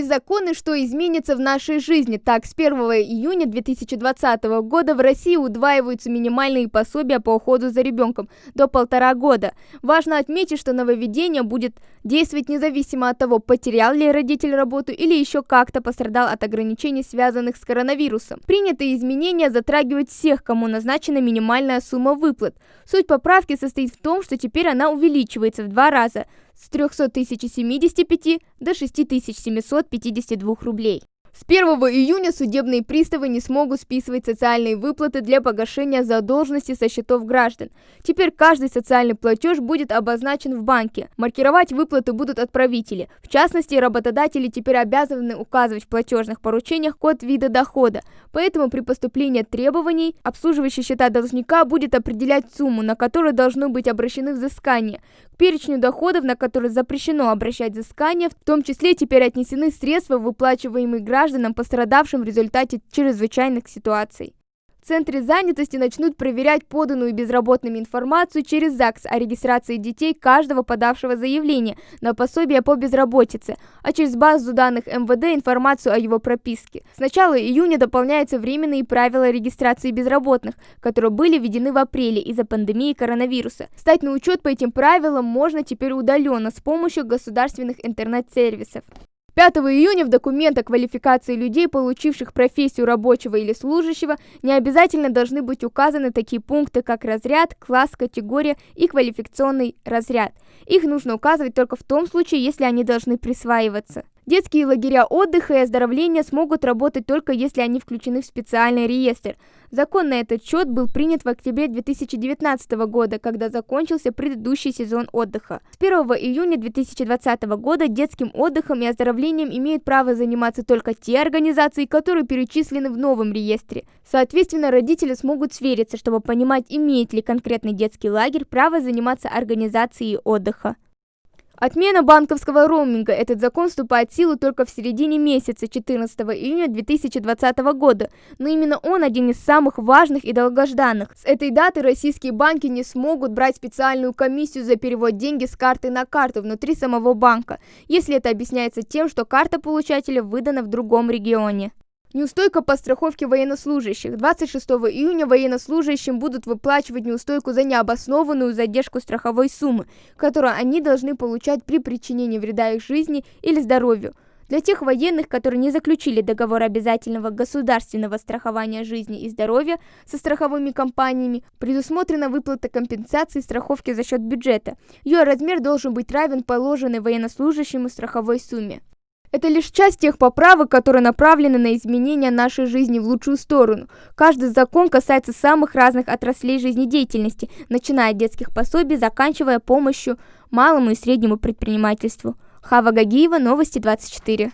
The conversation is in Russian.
Появились законы, что изменится в нашей жизни. Так, с 1 июня 2020 года в России удваиваются минимальные пособия по уходу за ребенком до 1,5 года. Важно отметить, что нововведение будет действовать независимо от того, потерял ли родитель работу или еще как-то пострадал от ограничений, связанных с коронавирусом. Принятые изменения затрагивают всех, кому назначена минимальная сумма выплат. Суть поправки состоит в том, что теперь она увеличивается в 2 раза – с 300 075 до 6752 рублей. С 1 июня судебные приставы не смогут списывать социальные выплаты для погашения задолженности со счетов граждан. Теперь каждый социальный платеж будет обозначен в банке. Маркировать выплаты будут отправители. В частности, работодатели теперь обязаны указывать в платежных поручениях код вида дохода. Поэтому при поступлении требований обслуживающий счета должника будет определять сумму, на которую должны быть обращены взыскания. К перечню доходов, на которые запрещено обращать взыскания, в том числе теперь отнесены средства, выплачиваемые гражданам, пострадавшим в результате чрезвычайных ситуаций. В Центре занятости начнут проверять поданную безработными информацию через ЗАГС о регистрации детей каждого подавшего заявление на пособие по безработице, а через базу данных МВД информацию о его прописке. С начала июня дополняются временные правила регистрации безработных, которые были введены в апреле из-за пандемии коронавируса. Встать на учет по этим правилам можно теперь удаленно с помощью государственных интернет-сервисов. 5 июня в документ о квалификации людей, получивших профессию рабочего или служащего, не обязательно должны быть указаны такие пункты, как разряд, класс, категория и квалификационный разряд. Их нужно указывать только в том случае, если они должны присваиваться. Детские лагеря отдыха и оздоровления смогут работать только если они включены в специальный реестр. Закон на этот счет был принят в октябре 2019 года, когда закончился предыдущий сезон отдыха. С 1 июня 2020 года детским отдыхом и оздоровлением имеют право заниматься только те организации, которые перечислены в новом реестре. Соответственно, родители смогут свериться, чтобы понимать, имеет ли конкретный детский лагерь право заниматься организацией отдыха. Отмена банковского роуминга. Этот закон вступает в силу только в середине месяца, 14 июня 2020 года, но именно он один из самых важных и долгожданных. С этой даты российские банки не смогут брать специальную комиссию за перевод деньги с карты на карту внутри самого банка, если это объясняется тем, что карта получателя выдана в другом регионе. Неустойка по страховке военнослужащих. 26 июня военнослужащим будут выплачивать неустойку за необоснованную задержку страховой суммы, которую они должны получать при причинении вреда их жизни или здоровью. Для тех военных, которые не заключили договор обязательного государственного страхования жизни и здоровья со страховыми компаниями, предусмотрена выплата компенсации страховки за счет бюджета. Ее размер должен быть равен положенной военнослужащему страховой сумме. Это лишь часть тех поправок, которые направлены на изменение нашей жизни в лучшую сторону. Каждый закон касается самых разных отраслей жизнедеятельности, начиная от детских пособий, заканчивая помощью малому и среднему предпринимательству. Хава Гагиева, Новости 24.